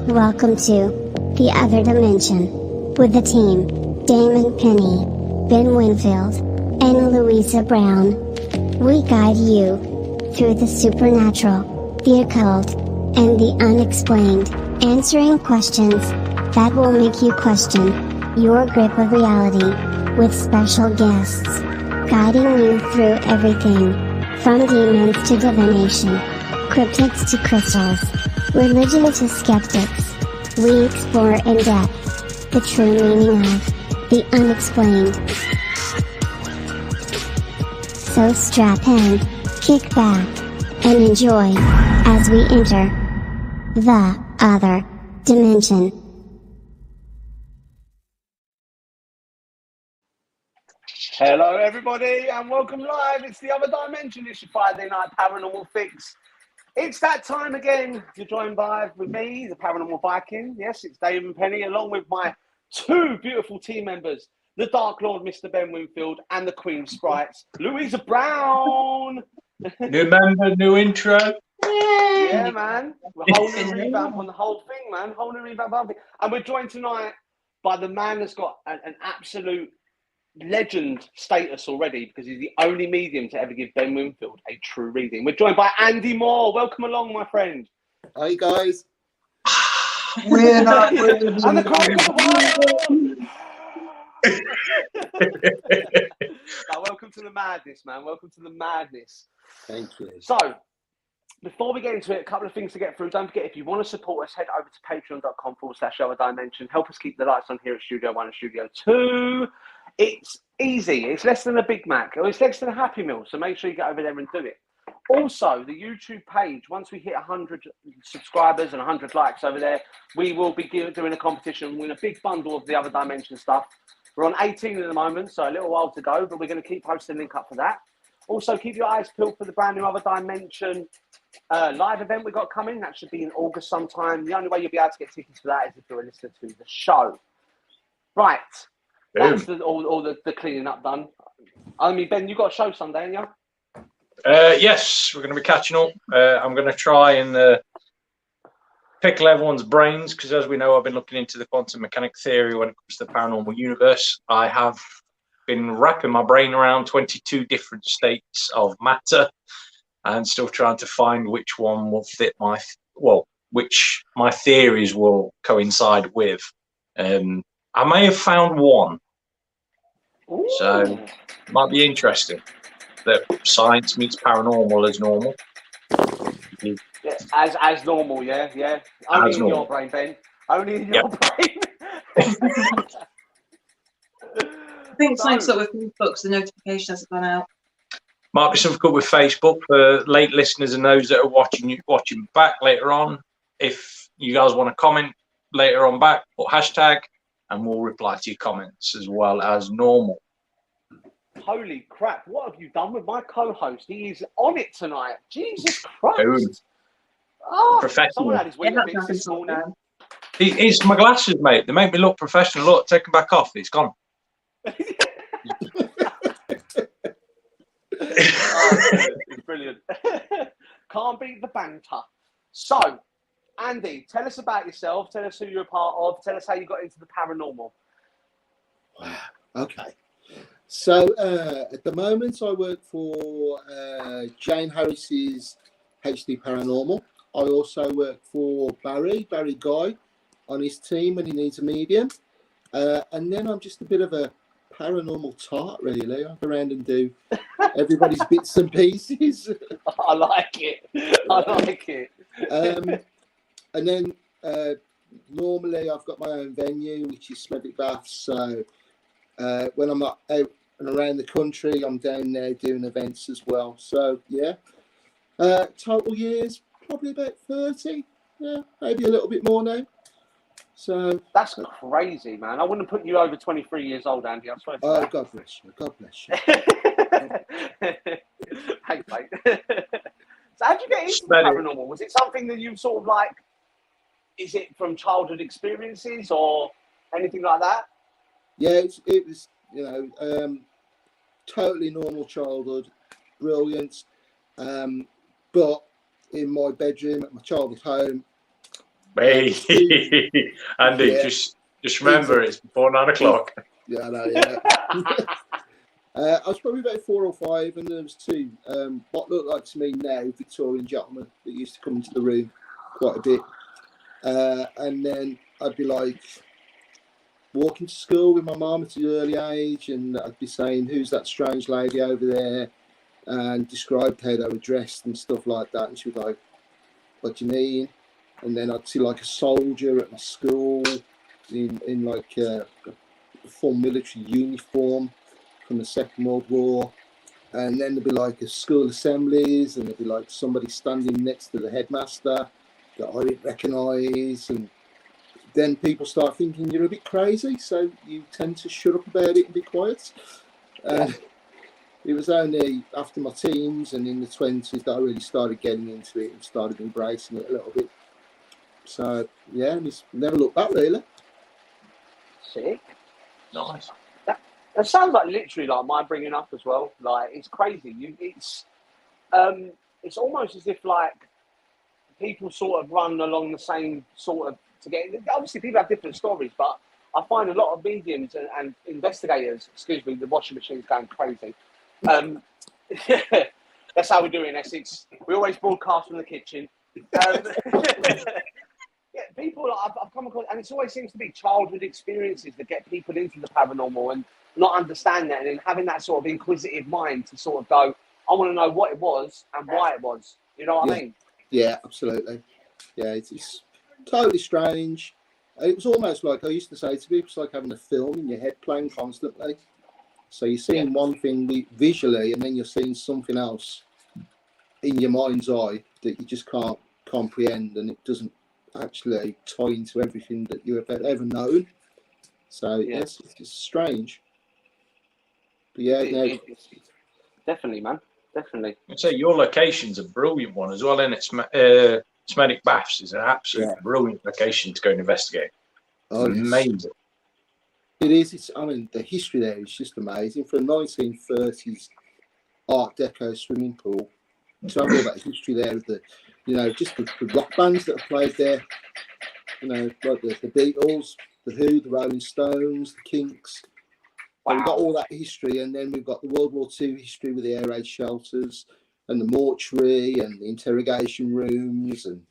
Welcome to The Other Dimension with the team, Damon Penny, Ben Winfield, and Louisa Brown. We guide you through the supernatural, the occult, and the unexplained, answering questions that will make you question your grip of reality, with special guests guiding you through everything from demons to divination, cryptids to crystals, religion to skeptics. We explore in depth the true meaning of the unexplained. So strap in, kick back, and enjoy as we enter the other dimension. Hello everybody and welcome live. It's The Other Dimension. It's your Friday night paranormal fix. It's that time again. You're joined with me, the Paranormal Viking. Yes, it's Damon Penny, along with my two beautiful team members, the Dark Lord, Mr. Ben Winfield, and the Queen of Sprites, Louisa Brown. New member, new intro. Yeah, man. We're holding a revamp on the whole thing, man. Holding a revamp on the thing. And we're joined tonight by the man that's got an absolute legend status already, because he's the only medium to ever give Ben Winfield a true reading. We're joined by Andy Moore. Welcome along, my friend. Hi guys. We're not. And the welcome to the madness, man. Welcome to the madness. Thank you. So, before we get into it, a couple of things to get through. Don't forget, if you want to support us, head over to patreon.com/Other Dimension. Help us keep the lights on here at Studio 1 and Studio 2. It's easy. It's less than a Big Mac, or it's less than a Happy Meal. So make sure you get over there and do it. Also, the YouTube page, once we hit 100 subscribers and 100 likes over there, we will be doing a competition, win a big bundle of the Other Dimension stuff. We're on 18 at the moment, so a little while to go, but we're going to keep posting a link up for that. Also, keep your eyes peeled for the brand new Other Dimension live event we got coming. That should be in August sometime. The only way you'll be able to get tickets for that is if you're a listener to the show. Right. That's all the cleaning up done. I mean, Ben, you got a show Sunday, haven't you? Yes, we're going to be catching up. I'm going to try and pickle everyone's brains, because as we know, I've been looking into the quantum mechanic theory when it comes to the paranormal universe. I have been wrapping my brain around 22 different states of matter and still trying to find which one will fit which my theories will coincide with. I may have found one. Ooh. So might be interesting that science meets paranormal as normal. Yeah, as normal, yeah. Only in your brain, Ben. Only in your brain. I think something's up with Facebook, the notification hasn't gone out. Might be something good with Facebook for late listeners and those that are watching back later on. If you guys want to comment later on back, put hashtag, and we'll reply to your comments as well as normal. Holy crap, what have you done with my co-host? He is on it tonight. Jesus Christ. Oh, professional. Someone had his wing bits this morning. It's my glasses, mate. They make me look professional. Look, take them back off. It's gone. It's brilliant. Can't beat the banter. So, Andy, tell us about yourself. Tell us who you're a part of. Tell us how you got into the paranormal. Wow. Okay. So at the moment, I work for Jane Harris's HD Paranormal. I also work for Barry Guy, on his team when he needs a medium. And then I'm just a bit of a paranormal tart, really. I go around and do everybody's bits and pieces. I like it. And then normally I've got my own venue, which is Smedic Baths. So when I'm not out and around the country, I'm down there doing events as well. So yeah, total years probably about 30. Yeah, maybe a little bit more now. So that's crazy, man. I wouldn't put you over 23 years old, Andy. I swear. Oh, God bless you. God bless you. Hey, mate. So how'd you get into paranormal? Was it something that you sort of like? Is it from childhood experiences or anything like that? Yeah, it was, totally normal childhood, brilliant. But in my bedroom at my childhood home, Hey, Andy, Yeah. just remember it's before 9 o'clock. Yeah, I know, yeah. I was probably about 4 or 5, and there was 2 what looked like to me now Victorian gentlemen that used to come into the room quite a bit. And then I'd be like walking to school with my mum at an early age, and I'd be saying, "Who's that strange lady over there?" and described how they were dressed and stuff like that. And she was like, "What do you mean?" And then I'd see like a soldier at my school in like a full military uniform from the Second World War. And then there'd be like a school assemblies, and there'd be like somebody standing next to the headmaster that I didn't recognise. And then people start thinking you're a bit crazy, so you tend to shut up about it and be quiet. It was only after my teens and in the 20s that I really started getting into it and started embracing it a little bit. So, yeah, and it's never looked back, really. Sick. Nice. That sounds like literally like my bringing up as well. Like, it's crazy. It's almost as if like people sort of run along the same sort of to get. Obviously, people have different stories, but I find a lot of mediums and investigators. Excuse me, the washing machine's going crazy. That's how we do it in Essex. We always broadcast from the kitchen. Yeah, people I've come across, and it always seems to be childhood experiences that get people into the paranormal and not understand that, and then having that sort of inquisitive mind to sort of go, I want to know what it was and why it was. You know what I mean? Yeah, absolutely. Yeah, it's totally strange. It was almost like I used to say to people, it's like having a film in your head playing constantly. So you're seeing one thing visually, and then you're seeing something else in your mind's eye that you just can't comprehend, and it doesn't actually tie into everything that you have ever known. So yes, it's just strange. But yeah, definitely, man, definitely. I'd say your location's a brilliant one as well, and it's Smedic Baths is an absolutely brilliant location to go and investigate. Oh, amazing. Yes. It is. I mean, the history there is just amazing. For a 1930s Art Deco swimming pool, to have all that history there of the, just the rock bands that have played there, like the Beatles, the Who, the Rolling Stones, the Kinks. Wow. We've got all that history, and then we've got the World War II history with the air raid shelters and the mortuary and the interrogation rooms and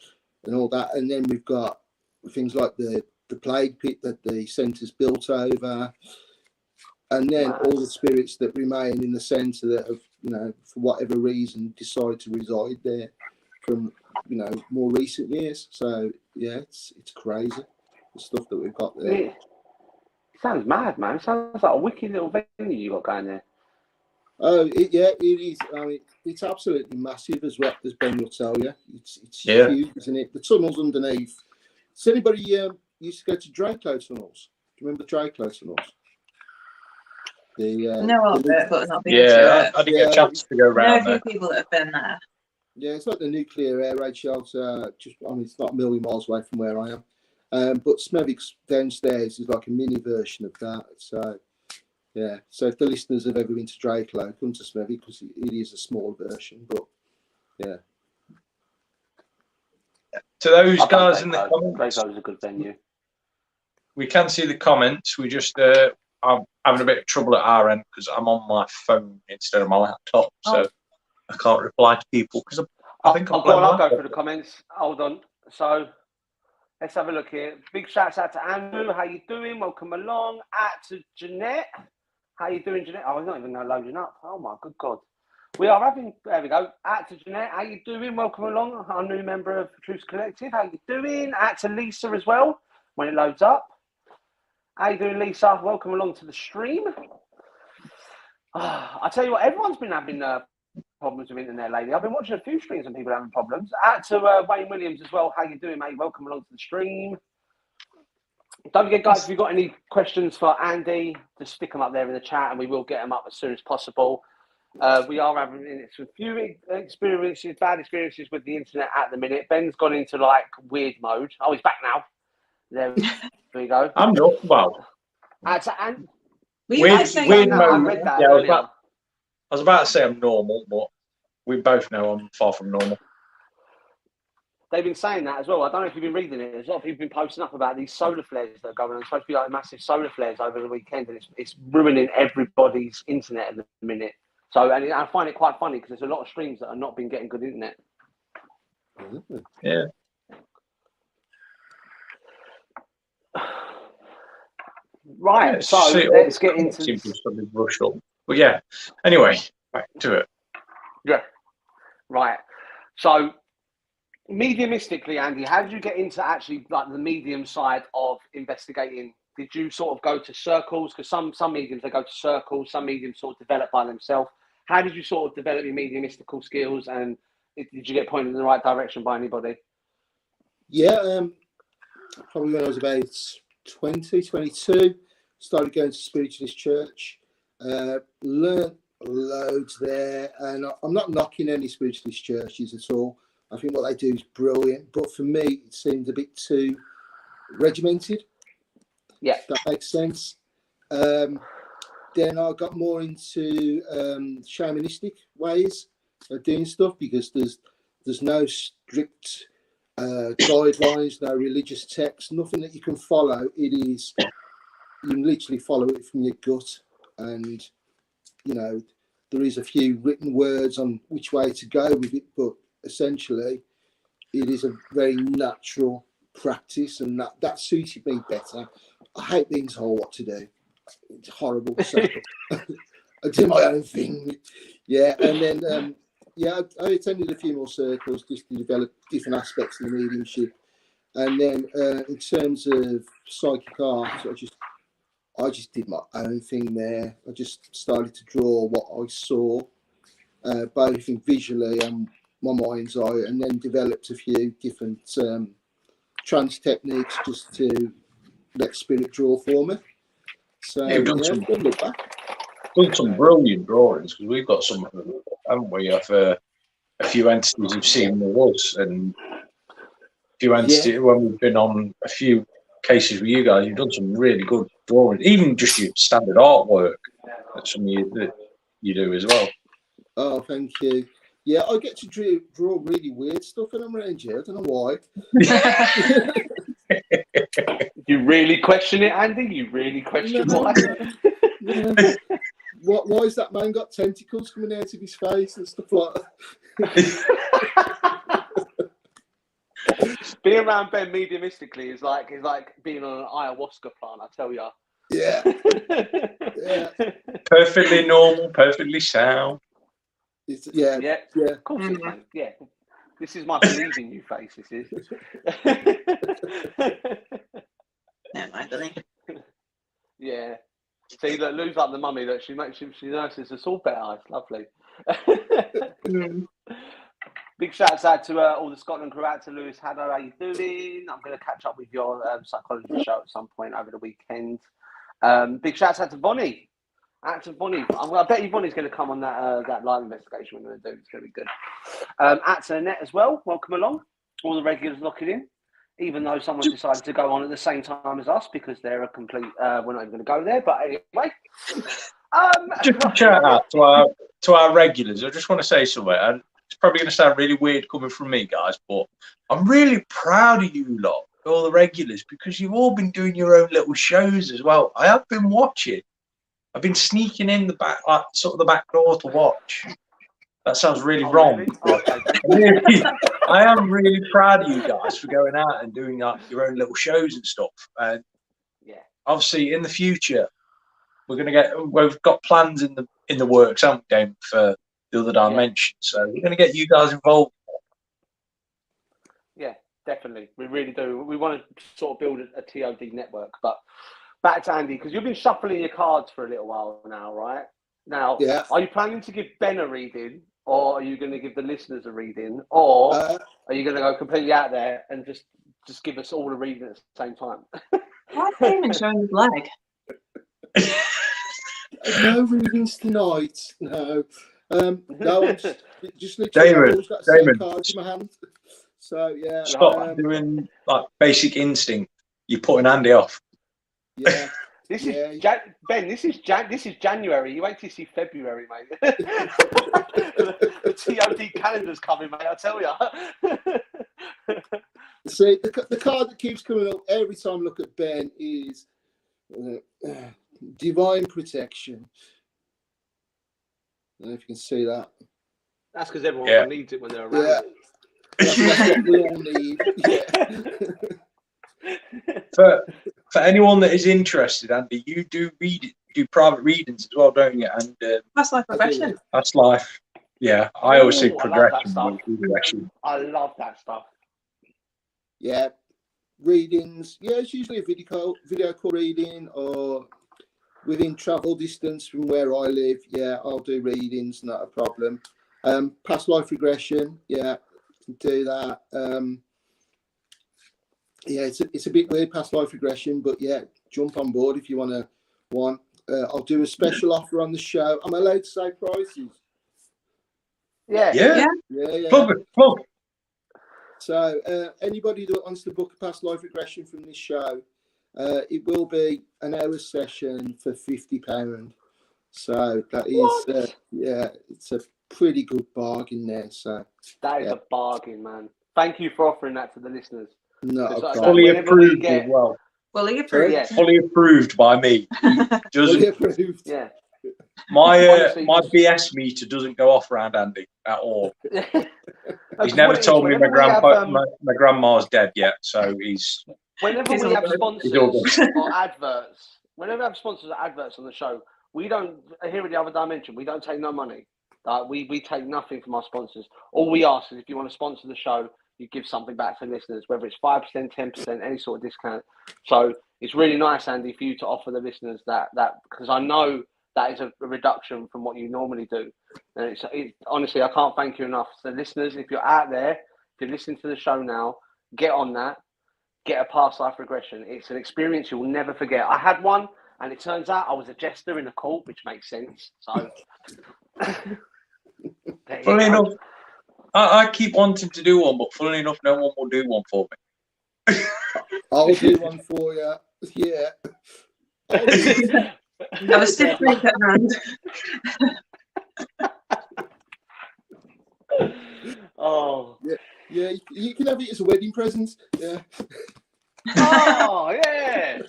all that. And then we've got things like the plague pit that the centre's built over, and then all the spirits that remain in the centre that have, for whatever reason, decide to reside there from, more recent years. So yeah, it's crazy, the stuff that we've got there. Yeah. Sounds mad, man. Sounds like a wicked little venue you got going there. Oh, it is. I mean, it's absolutely massive as well, as Ben will tell you. It's huge, isn't it? The tunnels underneath. Does anybody used to go to Draco tunnels? Do you remember Draco tunnels? But not been I didn't get a chance to go around there. A few people that have been there. Yeah, it's like the nuclear air raid shelter. It's not a million miles away from where I am. But Smevic's downstairs is like a mini version of that. So, yeah. So if the listeners have ever been to Draco, come to Smevic because it is a small version. But, yeah. To those guys in the comments, Draco's a good venue. We can see the comments. We just, I'm having a bit of trouble at our end because I'm on my phone instead of my laptop. So I can't reply to people because I think I'll go through the comments. Hold on. So, let's have a look here. Big shouts out to Andrew. How you doing? Welcome along. Out to Jeanette. How you doing, Jeanette? Oh, it's not even loading up. Oh, my good God. We are having, there we go. Out to Jeanette. How you doing? Welcome along. Our new member of Truth Collective. How you doing? Out to Lisa as well, when it loads up. How you doing, Lisa? Welcome along to the stream. I tell you what, everyone's been having problems with internet lately. I've been watching a few streams and people having problems. Out to Wayne Williams as well. How you doing, mate? Welcome along to the stream. Don't forget, guys, if you've got any questions for Andy, just stick them up there in the chat and we will get them up as soon as possible. We are having a few bad experiences with the internet at the minute. Ben's gone into like weird mode. Oh, he's back now. There we go. I'm not. Well, weird mode. Yeah, I was about to say I'm normal, but we both know I'm far from normal. they've been saying that as well. I don't know if you've been reading it. There's a lot of people been posting up about these solar flares that are going on. It's supposed to be like massive solar flares over the weekend, and it's ruining everybody's internet at the minute. So, and I find it quite funny because there's a lot of streams that are not been getting good internet. Yeah. Right, Yeah, so let's get into this. Rushed up. But yeah, anyway, back to it. Yeah, right. So, mediumistically, Andy, how did you get into actually like the medium side of investigating? Did you sort of go to circles? Because some mediums, they go to circles, some mediums sort of develop by themselves. How did you sort of develop your mediumistical skills, and did you get pointed in the right direction by anybody? Yeah, probably when I was about 20, 22, started going to spiritualist church, learned loads there, and I'm not knocking any spiritualist churches at all. I think what they do is brilliant, but for me, it seemed a bit too regimented. Yeah, that makes sense. Then I got more into shamanistic ways of doing stuff because there's no strict guidelines, no religious text, nothing that you can follow. It is, you can literally follow it from your gut, and you know there is a few written words on which way to go with it, but essentially it is a very natural practice, and that suited me better. I hate being told what to do. It's horrible. So I do my own thing. Yeah, and then I attended a few more circles just to develop different aspects of the mediumship. And then in terms of psychic art, I just did my own thing there. I just started to draw what I saw, both visually and my mind's eye, and then developed a few different trance techniques just to let spirit draw for me. So You've done some brilliant drawings, because we've got some of them, haven't we? Of a few entities you've seen with us, and a few entities when we've been on a few cases with you guys. You've done some really good drawings, even just your standard artwork. That's something that you do as well. Oh, thank you. Yeah, I get to draw really weird stuff when I'm around here. I don't know why. You really question it, Andy? You really question why? Why has that man got tentacles coming out of his face and stuff like that? Being around Ben mediumistically is like being on an ayahuasca plant, I tell you. Yeah. Yeah. Perfectly normal, perfectly sound. Yeah. Of course it is, mate. Yeah. This is my believing you face, this is. Never mind, I think. Yeah. See, look, Lou's like the mummy that she nurses us all better. It's lovely. Big shouts out to all the Scotland crew, out to Lewis Haddo. How you doing? I'm going to catch up with your psychology show at some point over the weekend. Big shouts out to Vonnie. I bet you Vonnie's going to come on that live investigation we're going to do. It's going to be good. At to Annette as well. Welcome along. All the regulars locking in. Even though someone decided to go on at the same time as us because they're a complete. We're not even going to go there. But anyway. Just a shout out to our regulars. I just want to say something. It's probably going to sound really weird coming from me, guys, but I'm really proud of you lot, all the regulars, because you've all been doing your own little shows as well. I have been watching. I've been sneaking in the back, like sort of the back door to watch. That sounds really wrong. Really? Okay. I am really proud of you guys for going out and doing your own little shows and stuff. And obviously, in the future, we've got plans in the works, haven't we, Dave, for the other dimension. So we're going to get you guys involved. Yeah, definitely. We really do. We want to sort of build a TOD network. But back to Andy, because you've been shuffling your cards for a little while now, right? Now, are you planning to give Ben a reading, or are you going to give the listeners a reading, or are you going to go completely out there and just give us all a reading at the same time? Why are you even showing his leg? No readings tonight. No. No, I'm just literally Damon, got the same cards in my hand. So yeah. Stop doing like basic instinct. You're putting Andy off. Yeah. This is Ben. This is January. You wait till you see February, mate. the TOD calendar's coming, mate. I tell you. See, the card that keeps coming up every time I look at Ben is Divine Protection. I don't know if you can see that. That's because everyone needs it when they're around. Yeah. That's what we all need. Yeah. For anyone that is interested, Andy, you do private readings as well, don't you? And Past life regression. That's life. Yeah, I always say I love that progression. stuff. I love that stuff. Yeah, readings. Yeah, it's usually a video call reading, or within travel distance from where I live. Yeah, I'll do readings, not a problem. Past life regression. Yeah, can do that. Yeah, it's a bit weird, past life regression, but yeah, jump on board if you want to. I'll do a special offer on the show. Am I allowed to say prices? Yeah. Plug. So anybody that wants to book a past life regression from this show, it will be an hour session for £50. So that is, it's a pretty good bargain there. So that is a bargain, man. Thank you for offering that to the listeners. No, fully approved as well. Fully approved. Yeah. Fully approved by me. Fully approved. Yeah. My BS meter doesn't go off around Andy at all. He's never told me my grandma's dead yet, so he's. Whenever we have sponsors or adverts, whenever we have sponsors or adverts on the show, we don't. Here at the Other Dimension, we don't take no money. We take nothing from our sponsors. All we ask is if you want to sponsor the show, you give something back to listeners, whether it's 5%, 10%, any sort of discount. So it's really nice, Andy, for you to offer the listeners that because I know that is a reduction from what you normally do. And it's honestly, I can't thank you enough. So listeners, if you're out there, if you're listening to the show now, get on that. Get a past life regression. It's an experience you'll never forget. I had one, and it turns out I was a jester in a court, which makes sense. So, funnily enough, I keep wanting to do one, but funnily enough, no one will do one for me. I'll do one for you. Yeah. I was stiff drink at hand. Oh. Yeah, you can have it as a wedding present. Yeah. Oh, yeah.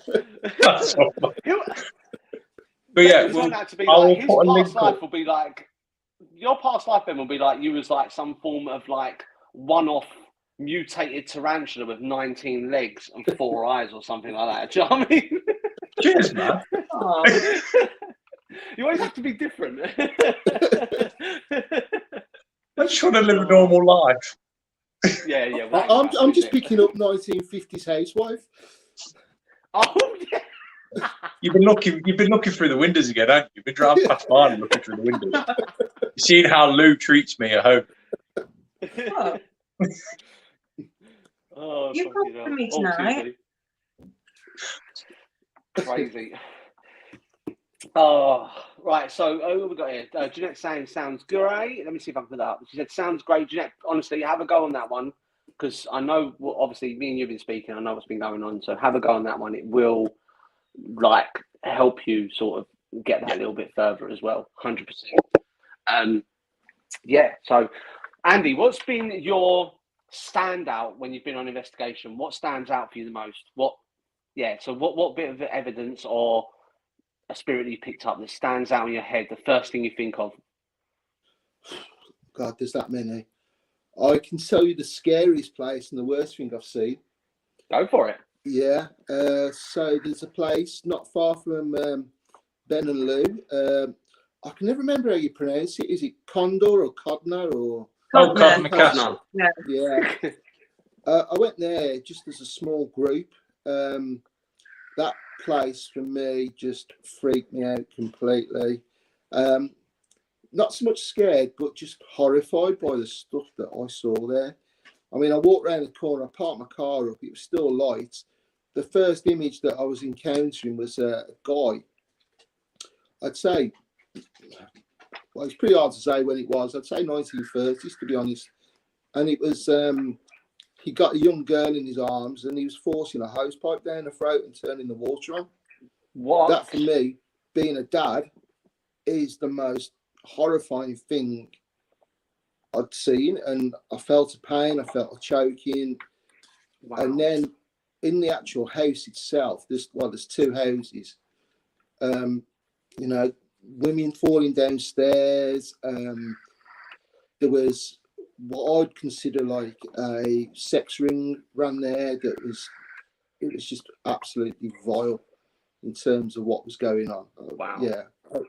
That's so funny. But yeah, his past life will be like, your past life then will be like you was like some form of like one-off mutated tarantula with 19 legs and 4 eyes or something like that. Do you know what I mean? Cheers, man. You always have to be different. I just want to live a normal life. Yeah. Well, I'm just picking up 1950s housewife. Oh yeah. You've been looking through the windows again, haven't you? You've been driving past mine and looking through the windows. You've seen how Lou treats me at home. You cooked for me tonight. Crazy. Oh, right. So, what we got here? Jeanette saying sounds great. Let me see if I can put that up. She said sounds great. Jeanette, honestly, have a go on that one because I know, obviously, me and you've been speaking. I know what's been going on. So, have a go on that one. It will help you sort of get that a little bit further as well. 100%. Yeah. So, Andy, what's been your standout when you've been on investigation? What stands out for you the most? What bit of evidence or a spirit that you picked up that stands out in your head, the first thing you think of? God, there's that many. I can tell you the scariest place and the worst thing I've seen. Go for it. Yeah. So there's a place not far from Ben and Lou. I can never remember how you pronounce it. Is it Condor or Codner or? Codner. Castle. Yeah. I went there just as a small group. That place for me just freaked me out completely. Not so much scared, but just horrified by the stuff that I saw there. I mean, I walked around the corner, I parked my car up, it was still light. The first image that I was encountering was a guy. I'd say, well, it's pretty hard to say when it was. I'd say 1930s, to be honest. And it was, he got a young girl in his arms and he was forcing a hose pipe down her throat and turning the water on. What? That, for me, being a dad, is the most horrifying thing I'd seen, and I felt a pain, I felt a choking, and then in the actual house itself, there's two houses. You know, women falling downstairs. There was what I'd consider like a sex ring ran there. It was just absolutely vile in terms of what was going on. Yeah, I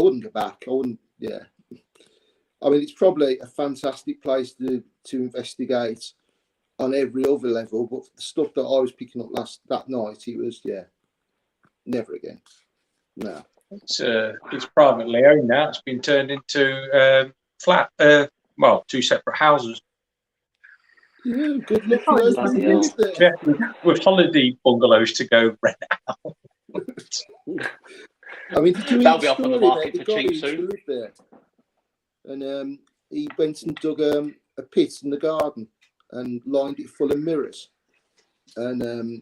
wouldn't go back. I wouldn't. Yeah, I mean, it's probably a fantastic place to investigate on every other level, but the stuff that I was picking up that night, it was never again. No. It's privately owned now. It's been turned into flat. Two separate houses. Yeah, good luck for those people there. With holiday bungalows to go rent out. I mean, did you That'll be off on the market the for guy cheap who soon. lived there, and he went and dug a pit in the garden and lined it full of mirrors, and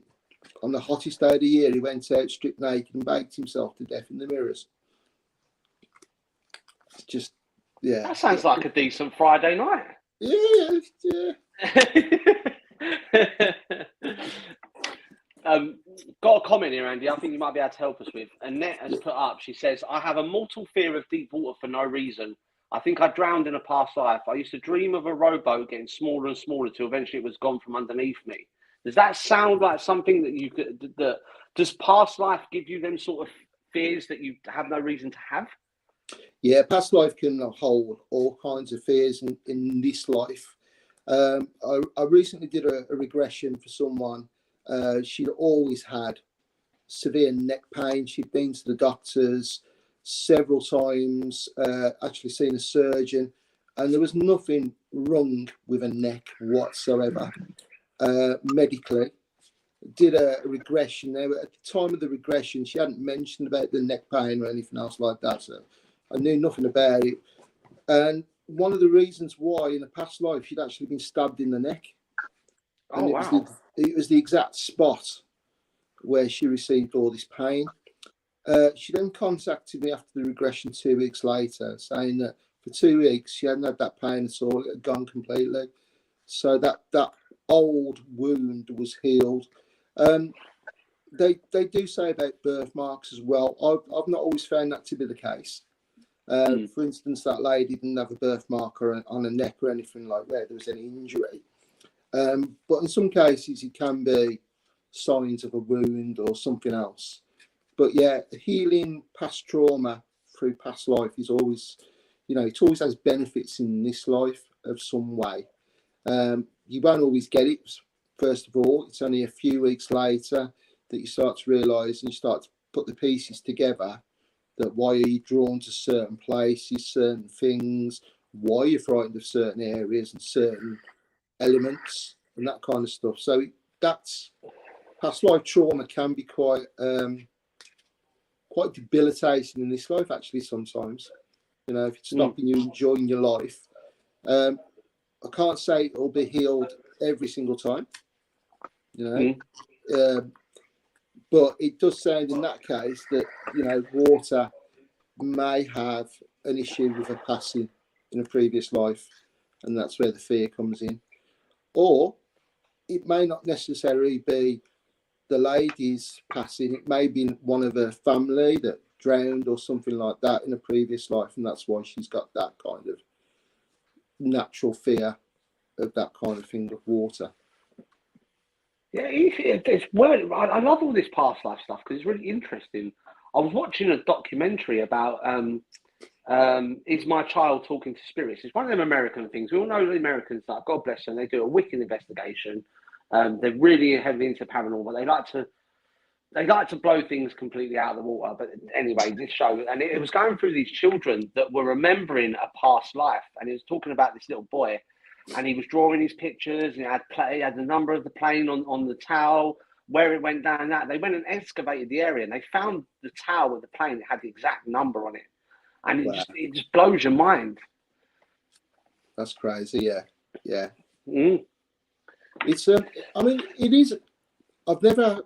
on the hottest day of the year, he went out stripped naked and baked himself to death in the mirrors. It's just, yeah. That sounds like a decent Friday night. Yeah. Got a comment here, Andy. I think you might be able to help us with. Annette has put up, she says, I have a mortal fear of deep water for no reason. I think I drowned in a past life. I used to dream of a rowboat getting smaller and smaller till eventually it was gone from underneath me. Does that sound like something that you could, does past life give you them sort of fears that you have no reason to have? Yeah, past life can hold all kinds of fears in this life. I recently did a regression for someone. She'd always had severe neck pain. She'd been to the doctors several times, actually seen a surgeon, and there was nothing wrong with her neck whatsoever. Medically, did a regression. Now, at the time of the regression, she hadn't mentioned about the neck pain or anything else like that, so I knew nothing about it. And one of the reasons why in a past life she'd actually been stabbed in the neck. And it was the exact spot where she received all this pain. She then contacted me after the regression 2 weeks later, saying that for 2 weeks she hadn't had that pain at all. It had gone completely. So that old wound was healed. They do say about birthmarks as well. I've not always found that to be the case. For instance, that lady didn't have a birthmark on her neck or anything like that. There was any injury. But in some cases, it can be signs of a wound or something else. But yeah, healing past trauma through past life is always, it always has benefits in this life of some way. You won't always get it. First of all, it's only a few weeks later that you start to realise and you start to put the pieces together, that why are you drawn to certain places, certain things, why you're frightened of certain areas and certain elements and that kind of stuff. So that's past life trauma can be quite debilitating in this life, actually, sometimes. If it's stopping you enjoying your life. I can't say it'll be healed every single time, but it does sound in that case that, water may have an issue with a passing in a previous life, and that's where the fear comes in. Or it may not necessarily be the lady's passing. It may be one of her family that drowned or something like that in a previous life, and that's why she's got that kind of natural fear of that kind of thing of water. Yeah, I love all this past life stuff because it's really interesting. I was watching a documentary about Is My Child Talking to Spirits? It's one of them American things. We all know the Americans, like, God bless them, they do a wicked investigation. They're really heavily into paranormal. They like to blow things completely out of the water. But anyway, this show, and it was going through these children that were remembering a past life, and it was talking about this little boy, and he was drawing his pictures, and he had the number of the plane on the towel, where it went down. That they went and excavated the area, and they found the towel with the plane that had the exact number on it, and it just blows your mind. That's crazy. Yeah. It's I mean, it is. I've never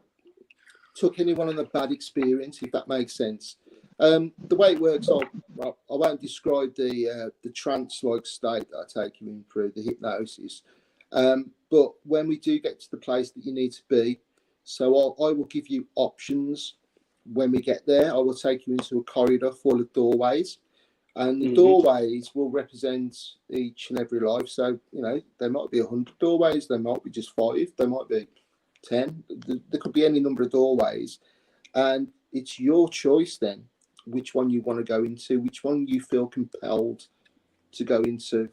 took anyone on a bad experience, if that makes sense. The way it works, I won't describe the trance-like state that I take you in through the hypnosis. But when we do get to the place that you need to be, so I will give you options. When we get there, I will take you into a corridor full of doorways, and the doorways will represent each and every life. So, you know, there might be 100 doorways, there might be just 5, there might be 10, there could be any number of doorways. And it's your choice then, which one you want to go into, which one you feel compelled to go into.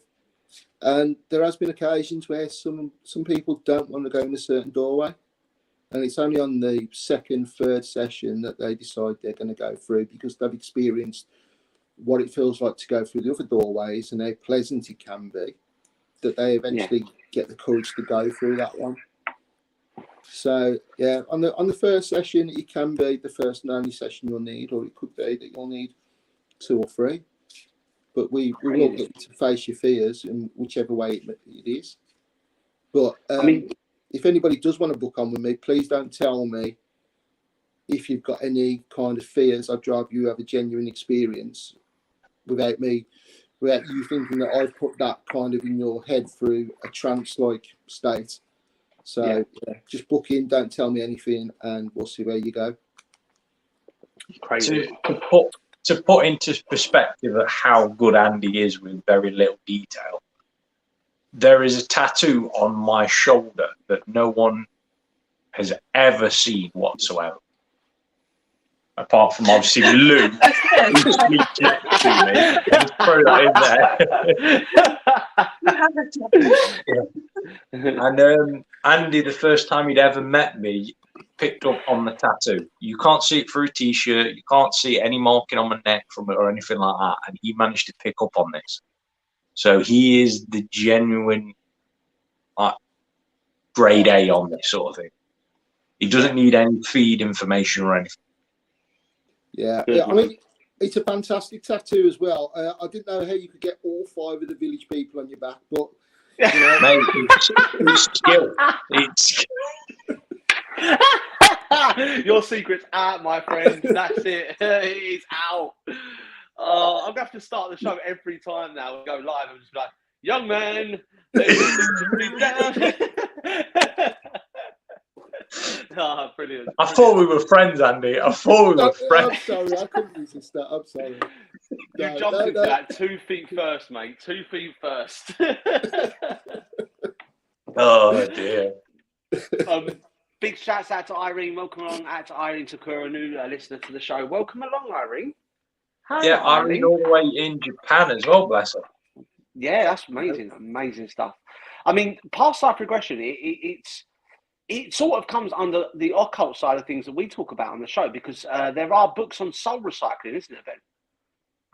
And there has been occasions where some people don't want to go in a certain doorway. And it's only on the second, third session that they decide they're going to go through, because they've experienced what it feels like to go through the other doorways and how pleasant it can be, that they eventually get the courage to go through that one. So yeah, on the first session, it can be the first and only session you'll need, or it could be that you'll need 2 or 3. But we will get you to face your fears in whichever way it is. But I mean, if anybody does want to book on with me, please don't tell me if you've got any kind of fears. I'd rather you have a genuine experience without you thinking that I've put that kind of in your head through a trance-like state. So just book in, don't tell me anything, and we'll see where you go. Crazy. To put into perspective of how good Andy is with very little detail, there is a tattoo on my shoulder that no one has ever seen whatsoever. Apart from obviously Lou, who tweets it to me. Just throw that in there. And Andy, the first time he'd ever met me, picked up on the tattoo. You can't see it through a t-shirt. You can't see any marking on my neck from it or anything like that. And he managed to pick up on this. So he is the genuine grade A on this sort of thing. He doesn't need any feed information or anything. Yeah, I mean, it's a fantastic tattoo as well. I didn't know how you could get all 5 of the village people on your back, but you know. Mate, it's skill. It's your secret's out, my friend. That's it. It is out. I'm gonna have to start the show every time now. We go live. I'm just like, young man, down. Oh, brilliant. I thought we were friends, Andy. I thought we were friends. I'm sorry, I couldn't resist that. I'm sorry. You jumped into that 2 feet first, mate. 2 feet first. Oh dear. Big shouts out to Irene. Welcome along out to Irene Takura, a new listener to the show. Welcome along, Irene. Hi, yeah, Irene all the way in Japan as well, bless her. Yeah, that's amazing. Amazing stuff. I mean, past life regression, it sort of comes under the occult side of things that we talk about on the show, because there are books on soul recycling, isn't there, Ben?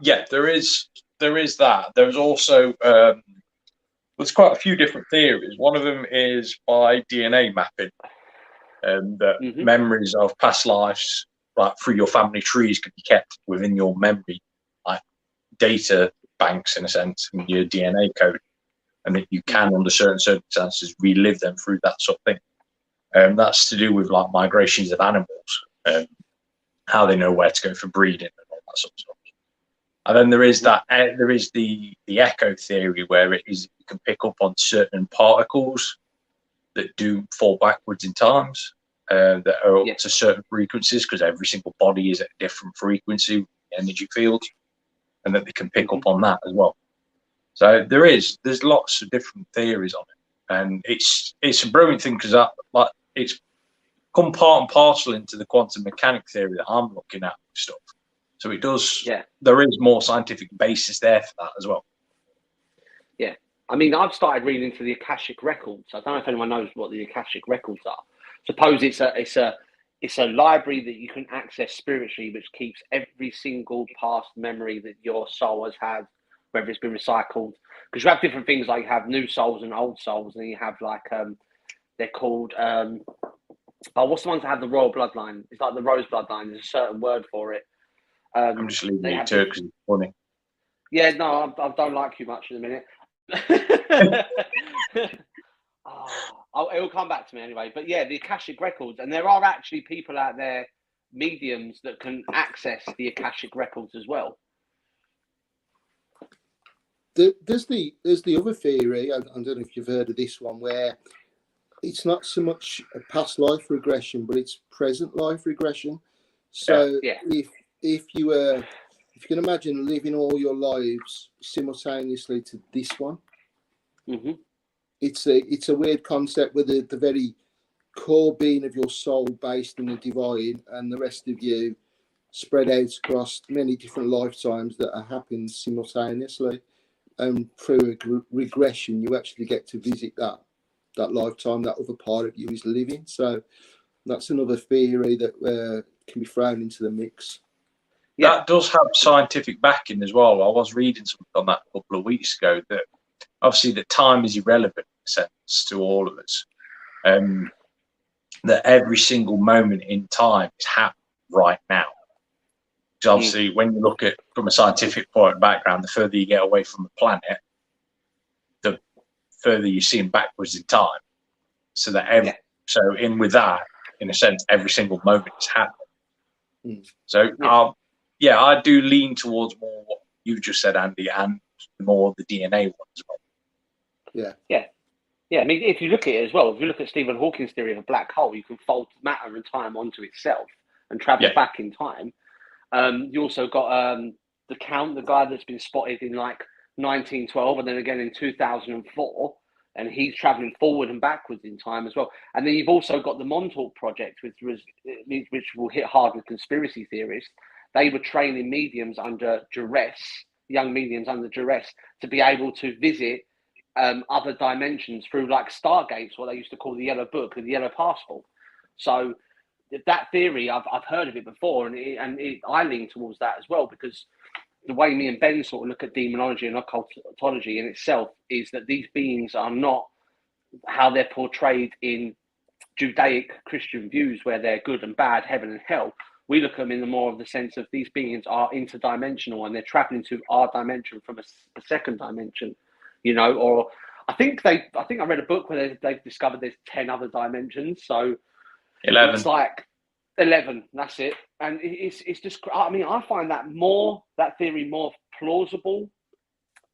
Yeah, there is that. There's also there's quite a few different theories. One of them is by DNA mapping, that memories of past lives, like through your family trees, can be kept within your memory, like data banks in a sense, in your DNA code, and that you can, under certain circumstances, relive them through that sort of thing. That's to do with like migrations of animals, how they know where to go for breeding and all that sort of stuff. And then there is the echo theory, where it is you can pick up on certain particles that do fall backwards in times, that are up to certain frequencies, because every single body is at a different frequency, energy fields, and that they can pick up on that as well. So there's lots of different theories on it, and it's a brilliant thing, because it's come part and parcel into the quantum mechanic theory that I'm looking at and stuff. So it does. Yeah. There is more scientific basis there for that as well. Yeah, I mean, I've started reading into the Akashic records. I don't know if anyone knows what the Akashic records are. Suppose it's a library that you can access spiritually, which keeps every single past memory that your soul has had, whether it's been recycled. Because you have different things, like you have new souls and old souls, and you have like they're called what's the ones that have the royal bloodline? It's like the rose bloodline. There's a certain word for it. I'm just leaving it to because it's funny. Yeah, no, I don't like you much in a minute. It'll come back to me anyway. But yeah, the Akashic records, and there are actually people out there mediums that can access the Akashic records as well. There's the other theory. I don't know if you've heard of this one, where it's not so much a past life regression, but it's present life regression. So if you can imagine living all your lives simultaneously to this one, it's a weird concept where the very core being of your soul based in the divine, and the rest of you spread out across many different lifetimes that are happening simultaneously. And through a regression, you actually get to visit that lifetime that other part of you is living. So that's another theory that can be thrown into the mix. That does have scientific backing as well. I was reading something on that a couple of weeks ago, that obviously that time is irrelevant in a sense to all of us. That every single moment in time is happening right now. Because obviously, when you look at from a scientific point of background, the further you get away from the planet, the further you seem backwards in time. So that with that, in a sense, every single moment is happening. So I do lean towards more what you've just said, Andy, and more the DNA one as well. Yeah, I mean, if you look at it as well, if you look at Stephen Hawking's theory of a black hole, you can fold matter and time onto itself and travel back in time. You also got the guy that's been spotted in like 1912 and then again in 2004, and he's traveling forward and backwards in time as well. And then you've also got the Montauk Project, which will hit hard with conspiracy theorists. They were training mediums under duress, young mediums under duress, to be able to visit other dimensions through like stargates, what they used to call the Yellow Book or the Yellow Passport. So that theory, I've heard of it before, and I lean towards that as well, because the way me and Ben sort of look at demonology and occultology in itself is that these beings are not how they're portrayed in Judaic Christian views, where they're good and bad, heaven and hell. We look at them in the more of the sense of these beings are interdimensional and they're traveling to our dimension from a second dimension, or I think I read a book where they've discovered there's 10 other dimensions. So 11. It's like 11, that's it. And it's just, I mean, I find that theory more plausible,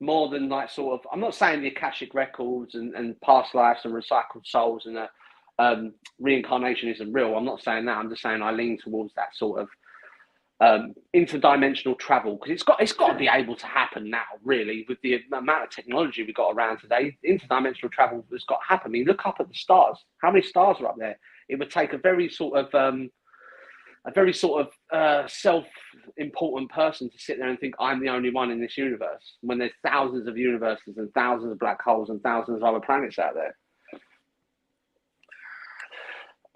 more than like sort of, I'm not saying the Akashic records and past lives and recycled souls and reincarnation isn't real. I'm not saying that. I'm just saying I lean towards that sort of interdimensional travel, because it's got to be able to happen now, really, with the amount of technology we've got around today. Interdimensional travel has got to happen. I mean, look up at the stars. How many stars are up there? It would take a very sort of self-important person to sit there and think I'm the only one in this universe, when there's thousands of universes and thousands of black holes and thousands of other planets out there.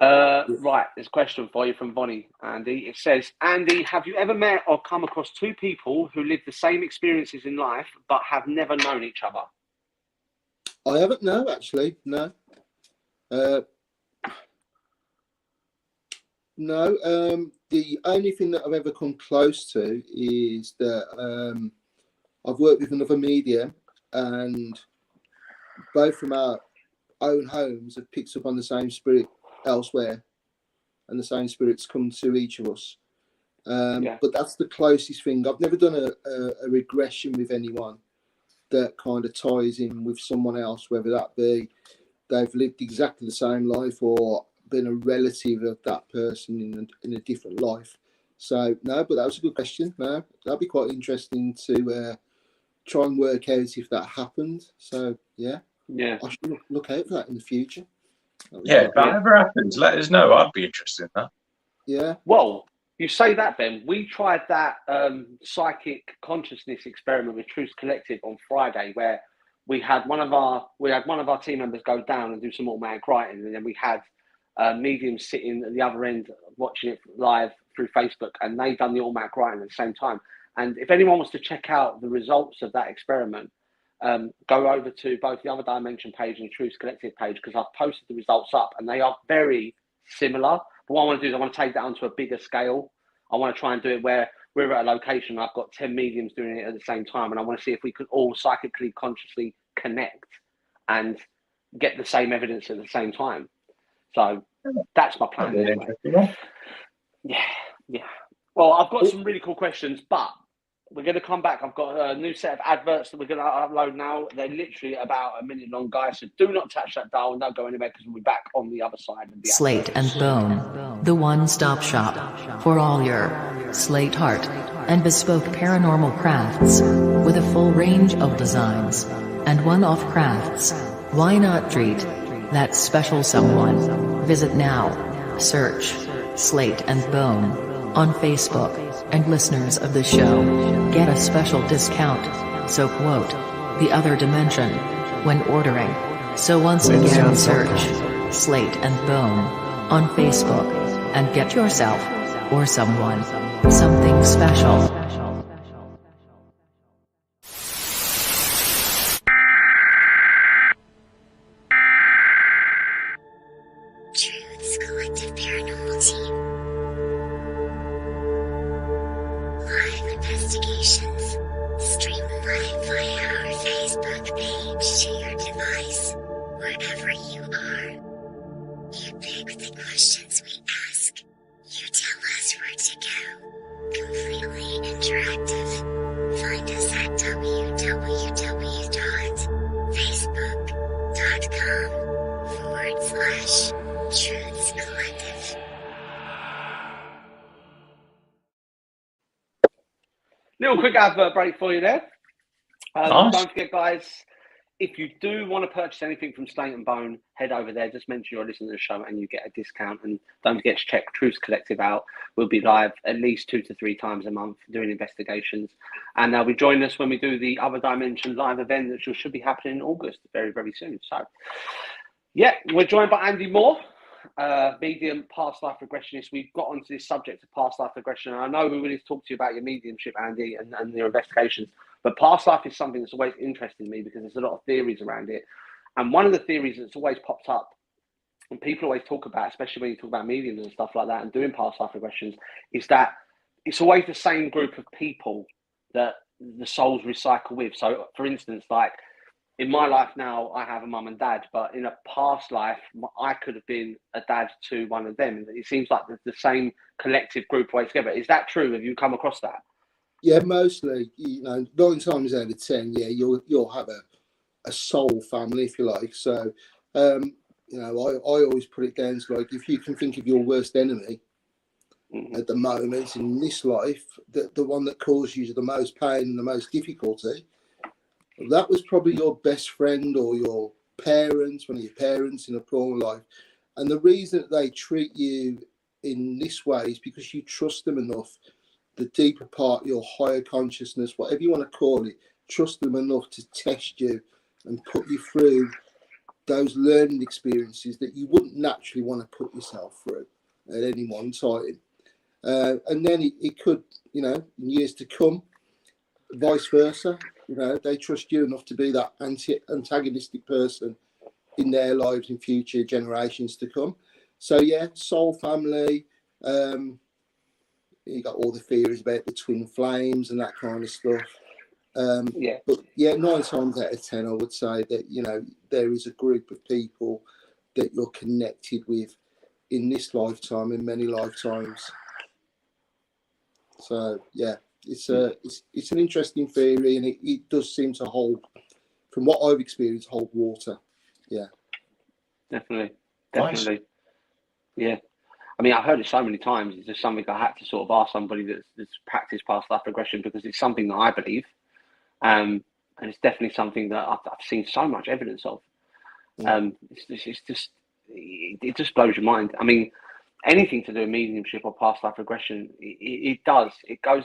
Right, there's a question for you from Bonnie, Andy. It says, Andy, have you ever met or come across two people who lived the same experiences in life but have never known each other? I haven't, no, actually, no. No, the only thing that I've ever come close to is that I've worked with another medium, and both from our own homes have picked up on the same spirit elsewhere, and the same spirits come to each of us. But that's the closest thing. I've never done a regression with anyone that kind of ties in with someone else, whether that be they've lived exactly the same life or been a relative of that person in a different life. So no, but that was a good question. No, that'd be quite interesting to try and work out if that happened. So I should look out for that in the future. If that ever happens, let us know. I'd be interested in that. Yeah. Well, you say that, Ben. We tried that psychic consciousness experiment with Truth Collective on Friday, where we had one of our team members go down and do some automatic writing, and then we had mediums sitting at the other end watching it live through Facebook, and they done the automatic writing at the same time. And if anyone wants to check out the results of that experiment, go over to both the Other Dimension page and the Truth Collective page, because I've posted the results up and they are very similar. But what I want to do is I want to take that onto a bigger scale. I want to try and do it where we're at a location, I've got 10 mediums doing it at the same time, and I want to see if we could all psychically, consciously connect and get the same evidence at the same time. So that's my plan. Anyway. Yeah. Yeah. Well, I've got some really cool questions, but we're going to come back. I've got a new set of adverts that we're going to upload now. They're literally about a minute long, guys. So do not touch that dial and don't go anywhere because we'll be back on the other side of the Slate adverts. and Bone, the one-stop shop for all your slate art and bespoke paranormal crafts, with a full range of designs and one-off crafts. Why not treat that special someone? Visit now. Search Slate and Bone on Facebook, and listeners of the show get a special discount. So quote the other dimension when ordering. So once again, search Slate and Bone on Facebook and get yourself or someone something special. Truth's Collective Paranormal Team. Live investigations. Stream live via our Facebook page to your device, wherever you are. You pick the questions we ask. You tell us where to go. Completely interactive. Find us at www.facebook.com/Truths Collective. Little quick advert break for you there. Nice. Don't forget, guys, if you do want to purchase anything from Slate and Bone, head over there. Just mention you're listening to the show and you get a discount. And don't forget to check Truths Collective out. We'll be live at least 2 to 3 times a month doing investigations. And they'll be joining us when we do the Other Dimension live event, which should be happening in August very, very soon. So, yeah, we're joined by Andy Moore, medium past life regressionist. We've got onto this subject of past life regression. And I know we really need to talk to you about your mediumship, Andy, and your investigations. But past life is something that's always interested me because there's a lot of theories around it. And one of the theories that's always popped up, and people always talk about, especially when you talk about mediums and stuff like that and doing past life regressions, is that it's always the same group of people that the souls recycle with. So, for instance, like in my life now, I have a mum and dad, but in a past life, I could have been a dad to one of them. It seems like the same collective group always together. Is that true? Have you come across that? Yeah, mostly. 9 times out of 10, yeah, you'll have a soul family, if you like. So, I always put it down to, like, if you can think of your worst enemy at the moment in this life, the one that caused you the most pain and the most difficulty, that was probably your best friend or your parents, one of your parents in a former life. And the reason that they treat you in this way is because you trust them enough. The deeper part, your higher consciousness, whatever you want to call it, trust them enough to test you and put you through those learning experiences that you wouldn't naturally want to put yourself through at any one time. And then it could, in years to come, vice versa. They trust you enough to be that antagonistic person in their lives in future generations to come. So, yeah, soul family. You got all the theories about the twin flames and that kind of stuff. Yeah. But yeah, 9 times out of 10, I would say that, there is a group of people that you're connected with in this lifetime and many lifetimes. So yeah, it's an interesting theory, and it does seem to hold, from what I've experienced, hold water. Yeah. Definitely. Nice. Yeah. I mean, I've heard it so many times. It's just something I had to sort of ask somebody that's practiced past life regression, because it's something that I believe. And it's definitely something that I've seen so much evidence of. It just blows your mind. I mean, anything to do with mediumship or past life regression, it goes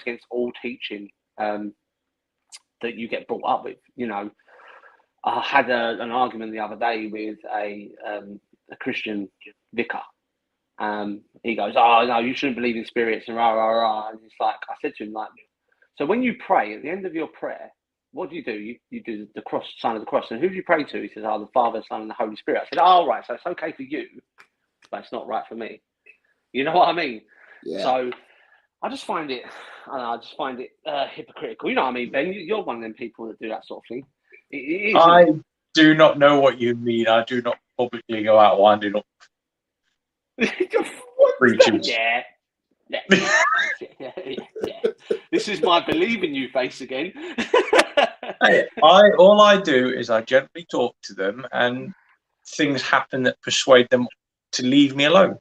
against all teaching that you get brought up with. I had an argument the other day with a Christian vicar. He goes, "Oh no, you shouldn't believe in spirits," and rah rah rah. And it's like, I said to him, like, so when you pray, at the end of your prayer, what do? You do the cross, sign of the cross. And who do you pray to? He says, "Oh, the Father, Son, and the Holy Spirit." I said, "Oh, right, so it's okay for you, but it's not right for me." You know what I mean? Yeah. So I just find it, hypocritical. You know what I mean, Ben? You're one of them people that do that sort of thing. I do not know what you mean. I do not publicly go out winding up preachers. Yeah. Yeah. Yeah. This is my believe in you face again. Hey, all I do is I gently talk to them, and things happen that persuade them to leave me alone.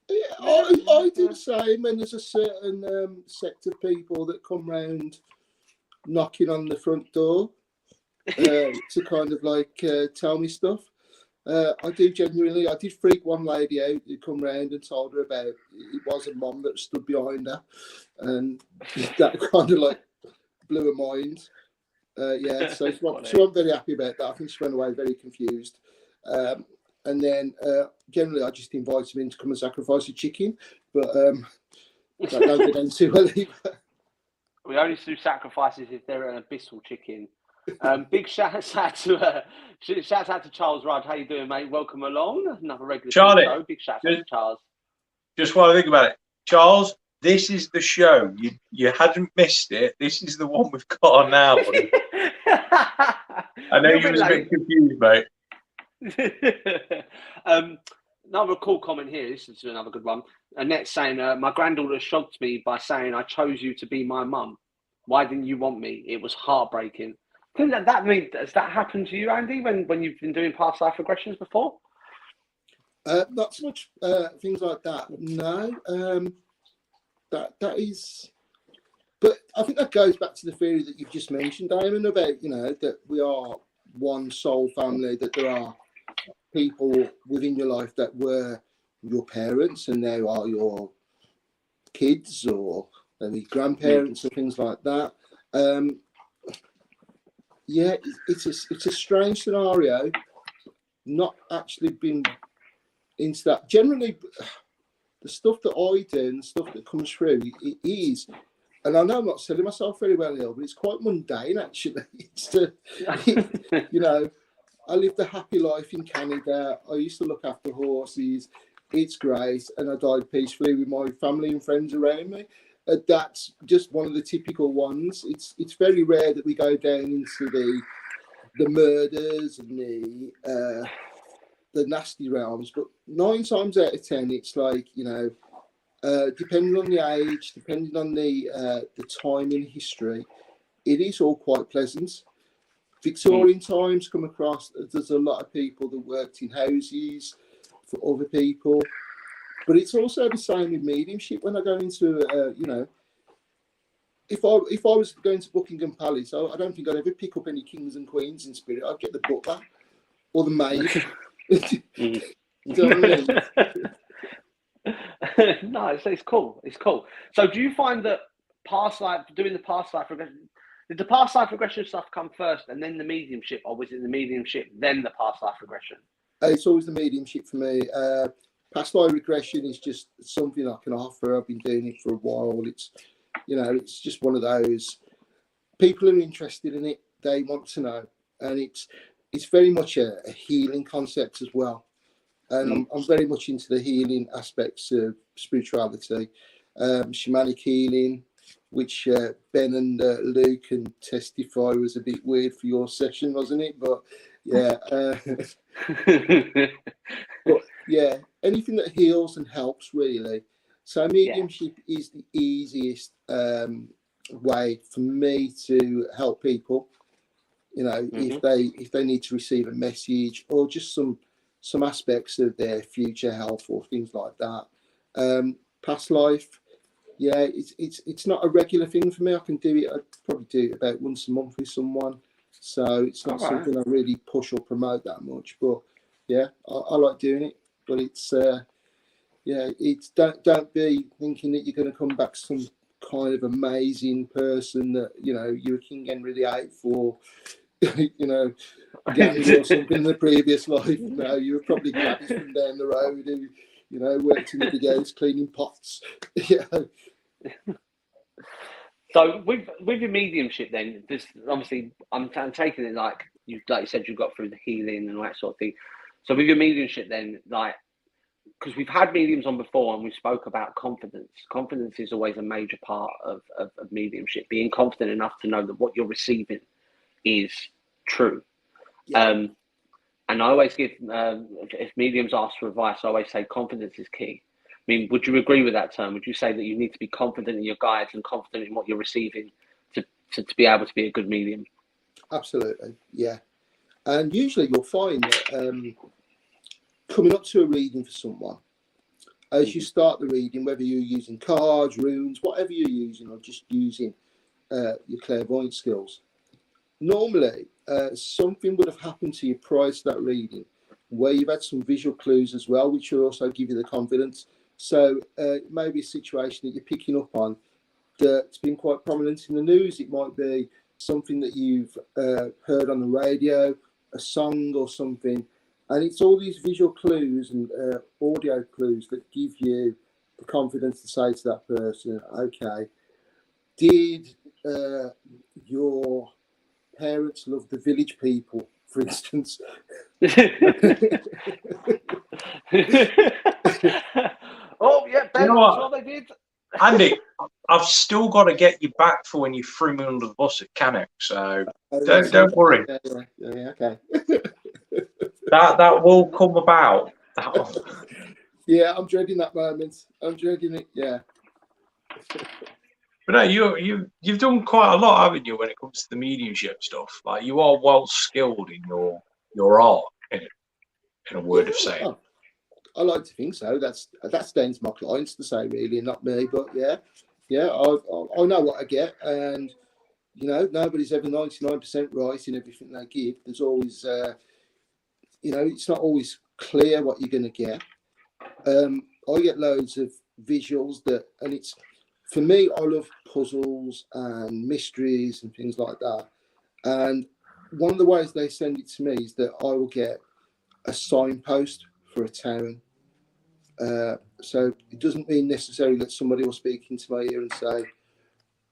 Yeah, I do the same, and there's a certain sect of people that come round knocking on the front door to kind of like tell me stuff. I do genuinely. I did freak one lady out who come round and told her about it was a mom that stood behind her, and that kind of like blew her mind. Yeah, so she wasn't very happy about that. I think she went away very confused. And then generally, I just invite them in to come and sacrifice a chicken, but that don't go down too well either. We only do sacrifices if they're an abyssal chicken. Big shout out to Charles Rudd. How you doing, mate? Welcome along. Another regular show. Big shout out to Charles. Just while I think about it, Charles, this is the show. You hadn't missed it. This is the one we've got on now. I know you was a bit confused, mate. Another cool comment here. This is another good one. Annette saying, my granddaughter shocked me by saying, I chose you to be my mum. Why didn't you want me? It was heartbreaking. Has that happened to you, Andy, when you've been doing past life regressions before? Not so much things like that. No. That is... But I think that goes back to the theory that you've just mentioned, Damon, about, that we are one soul family, that there are people within your life that were your parents and now are your kids or maybe grandparents or things like that. Yeah, it's a strange scenario. Not actually been into that. Generally, the stuff that I do and the stuff that comes through, it is, and I know I'm not selling myself very well here, but it's quite mundane actually. It's I lived a happy life in Canada. I used to look after horses. It's great, and I died peacefully with my family and friends around me. That's just one of the typical ones. It's very rare that we go down into the murders and the nasty realms, but 9 times out of 10, it's like, depending on the age, depending on the time in history, it is all quite pleasant. Victorian times come across, there's a lot of people that worked in houses for other people, but it's also the same with mediumship. When I go into, if I was going to Buckingham Palace, I don't think I'd ever pick up any kings and queens in spirit. I'd get the butler or the maid. You know what I mean? No, it's cool. It's cool. So do you find that doing the past life regression, did the past life regression stuff come first and then the mediumship, or was it the mediumship then the past life regression? It's always the mediumship for me. Past life regression is just something I can offer. I've been doing it for a while. It's just one of those. People are interested in it. They want to know, and it's very much a healing concept as well. And I'm very much into the healing aspects of spirituality, shamanic healing, which Ben and Luke can testify was a bit weird for your session, wasn't it? But yeah, but yeah, anything that heals and helps really. So mediumship is the easiest way for me to help people. If they need to receive a message or just some aspects of their future health or things like that. Past life, yeah, it's not a regular thing for me. I can do it. I probably do it about once a month with someone, so it's not something I really push or promote that much. But yeah, I like doing it. But it's it's don't be thinking that you're going to come back some kind of amazing person that you're King Henry VIII for. Gandhi or something in the previous life. No, you were probably Gladys from down the road who, worked in the big house cleaning pots. So with your mediumship, then, this obviously I'm taking it like you said, you got through the healing and all that sort of thing. So with your mediumship, then, like, because we've had mediums on before and we spoke about confidence. Confidence is always a major part of mediumship. Being confident enough to know that what you're receiving is true. And I always give, if mediums ask for advice, I always say confidence is key. mean, would you agree with that term? Would you say that you need to be confident in your guides and confident in what you're receiving to be able to be a good medium? Absolutely, yeah. And usually you'll find that coming up to a reading for someone, as you start the reading, whether you're using cards, runes, whatever you're using, or just using your clairvoyant skills, normally something would have happened to you prior to that reading where you've had some visual clues as well, which will also give you the confidence. So it may be a situation that you're picking up on that's been quite prominent in the news. It might be something that you've heard on the radio, a song or something. And it's all these visual clues and audio clues that give you the confidence to say to that person, okay, did your parents love the Village People, for instance? Oh, yeah, Ben, You know I'm what? sure they did. Andy, I've still got to get you back for when you threw me under the bus at Cannock, so don't worry. Yeah, okay. That will come about. Yeah, I'm dreading that moment. I'm dreading it. Yeah. But no, you've done quite a lot, haven't you, when it comes to the mediumship stuff? Like, you are well skilled in your art, in a word of saying. Oh, I like to think so. That's down to my clients to say, really, not me. But yeah, I know what I get, and you know, nobody's ever 99% right in everything they give. There's always, you know, it's not always clear what you're going to get. I get loads of visuals and it's, for me, I love puzzles and mysteries and things like that. And one of the ways they send it to me is that I will get a signpost for a town. So it doesn't mean necessarily that somebody will speak into my ear and say,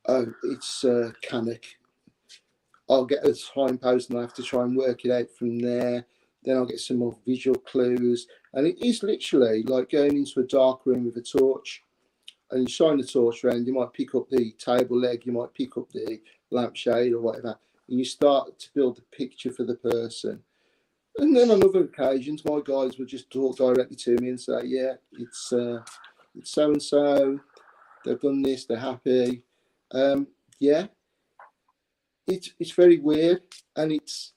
oh, it's Cannock. I'll get a signpost and I have to try and work it out from there. Then I'll get some more visual clues. And it is literally like going into a dark room with a torch, and you shine the torch around. You might pick up the table leg, you might pick up the lampshade or whatever, and you start to build a picture for the person. And then on other occasions, my guys will just talk directly to me and say, yeah, it's so-and-so, they've done this, they're happy. Yeah, it's very weird, and it's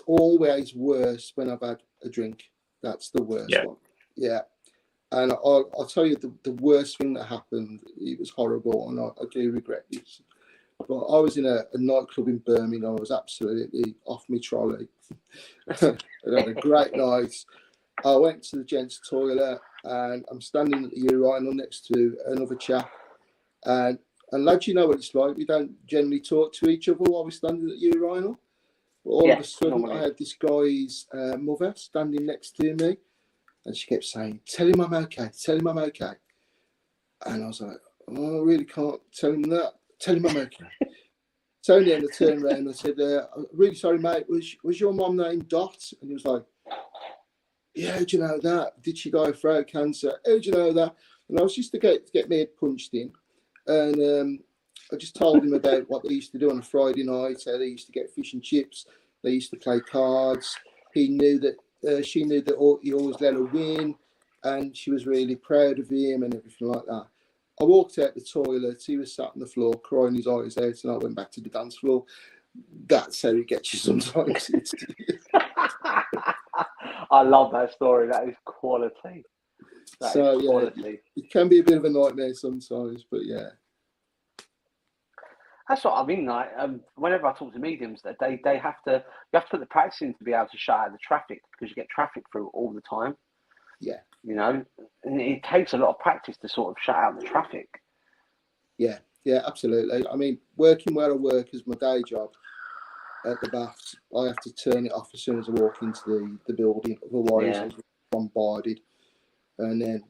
always worse when I've had a drink. That's the worst one. Yeah. And I'll tell you the worst thing that happened, it was horrible, and I do regret this. But I was in a nightclub in Birmingham. I was absolutely off my trolley. I had a great night. I went to the gents' toilet, and I'm standing at the urinal next to another chap. And lads, you know what it's like. We don't generally talk to each other while we're standing at the urinal. But all of a sudden, I had this guy's mother standing next to me, and she kept saying, "Tell him I'm okay. Tell him I'm okay." And I was like, "Oh, I really can't tell him that. Tell him I'm okay." So in the end, I turned around and I said, "I'm really sorry, mate. Was your mum named Dot?" And he was like, "Yeah, how'd you know that? Did she die of throat cancer? How'd you know that?" And I was just to get me head punched in. And I just told him about what they used to do on a Friday night, how they used to get fish and chips. They used to play cards. He knew that, she knew that he always let her win, and she was really proud of him and everything like that. I walked out the toilet. He was sat on the floor crying his eyes out, and I went back to the dance floor. That's how he gets you sometimes. I love that story. That is quality. That is quality. Yeah, it can be a bit of a nightmare sometimes, but yeah. That's what I mean. Like, whenever I talk to mediums, that you have to put the practice in to be able to shut out the traffic, because you get traffic through all the time. Yeah. You know, and it takes a lot of practice to sort of shut out the traffic. Yeah, absolutely. I mean, working where I work as my day job at the baths, I have to turn it off as soon as I walk into the building, otherwise I'm bombarded. And then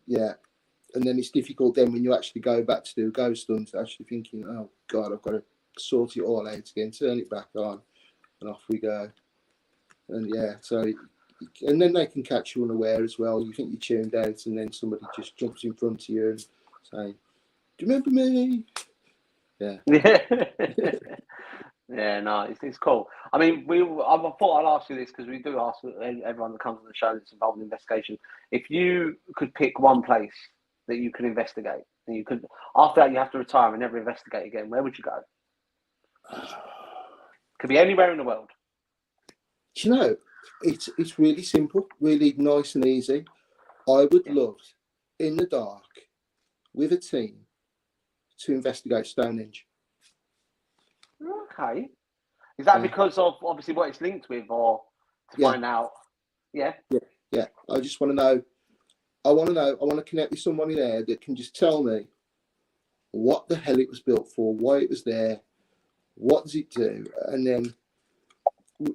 it's difficult then when you actually go back to do a ghost hunt, actually thinking, oh God, I've got to sort it all out again, turn it back on, and off we go. And and then they can catch you unaware as well. You think you're tuned out, and then somebody just jumps in front of you and say, "Do you remember me?" Yeah. Yeah, no, it's cool. I mean, I thought I'd ask you this because we do ask everyone that comes on the show that's involved in investigation. If you could pick one place that you can investigate, and you could after that you have to retire and never investigate again, where would you go? Could be anywhere in the world. Do you know, it's really simple, really nice and easy. I would love, in the dark, with a team, to investigate Stonehenge. Okay. Is that because of obviously what it's linked with, or to find out? Yeah. Yeah. I just want to know. I want to connect with somebody there that can just tell me what the hell it was built for, why it was there, what does it do, and then,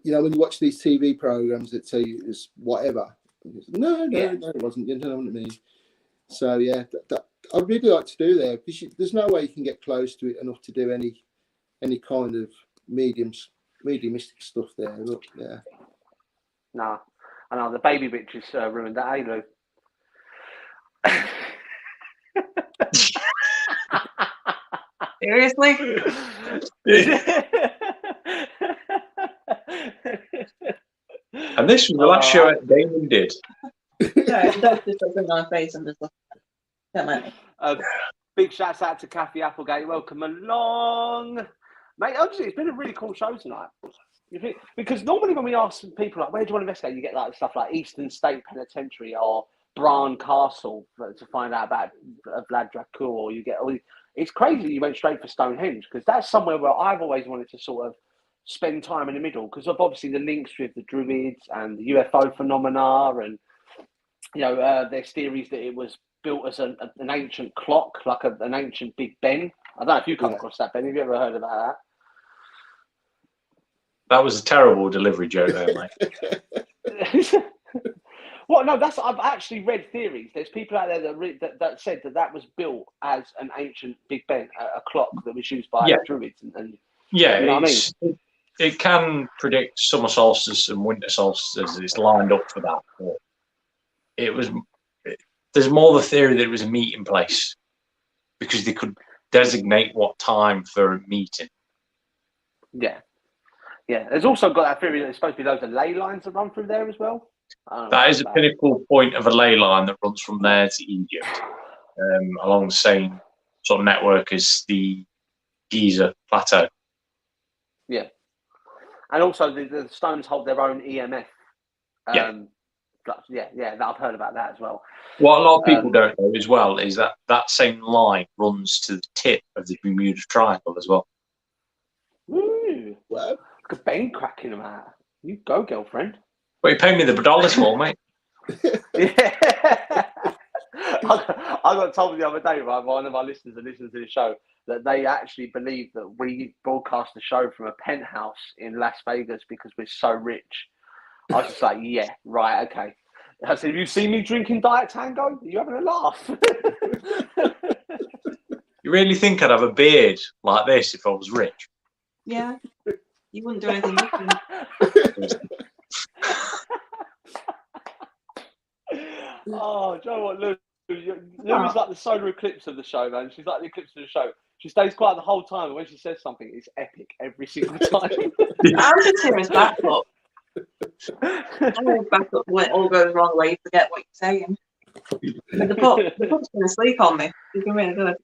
you know, when you watch these TV programs that tell you it's whatever, no, it wasn't. You know what I mean? So yeah, that I'd really like to do there, because there's no way you can get close to it enough to do any kind of mediumistic stuff there. Look, yeah. Nah, I know the baby bitch has ruined that, eh, Lou? Seriously? And this was the last show that Damon did. No, don't just open my face and just look at it. Don't let me. Big shouts out to Kathy Applegate. Welcome along, mate. Honestly, it's been a really cool show tonight. Because normally when we ask people like, where do you want to investigate, you get like stuff like Eastern State Penitentiary or Bran Castle to find out about Vlad Dracul, or you get all. It's crazy you went straight for Stonehenge, because that's somewhere where I've always wanted to sort of spend time in the middle, because of obviously the links with the Druids and the UFO phenomena, and you know there's theories that it was built as an ancient clock, like an ancient Big Ben. I don't know if you come across that, Ben. Have you ever heard about that? That was a terrible delivery joke there, mate. Well, no, I've actually read theories. There's people out there that said that was built as an ancient Big Ben, a clock that was used by Druids. And yeah, you know what I mean? It can predict summer solstice and winter solstice. It's lined up for that. But there's more the theory that it was a meeting place, because they could designate what time for a meeting. Yeah. There's also got that theory that there's supposed to be loads of ley lines that run through there as well. That is a pinnacle point of a ley line that runs from there to Egypt, along the same sort of network as the Giza Plateau. Yeah. And also the stones hold their own EMF. That I've heard about that as well. What a lot of people don't know as well is that same line runs to the tip of the Bermuda Triangle as well. Ooh, well, look at Ben cracking them out. You go, girlfriend. Well, you paid me the dollars for, mate. Yeah. I got told the other day by one of our listeners that listens to the show that they actually believe that we broadcast the show from a penthouse in Las Vegas because we're so rich. I was just like, yeah, right, okay. I said, have you seen me drinking Diet Tango? Are you having a laugh? You really think I'd have a beard like this if I was rich? Yeah. You wouldn't do anything different. Oh, do you know what, Lou? Lou's like the solar eclipse of the show, man. She's like the eclipse of the show. She stays quiet the whole time, and when she says something, it's epic every single time. I'm just here as backup. I'm always backup when it all goes wrong, where you forget what you're saying. But the pup's going to sleep on me. She's been really good.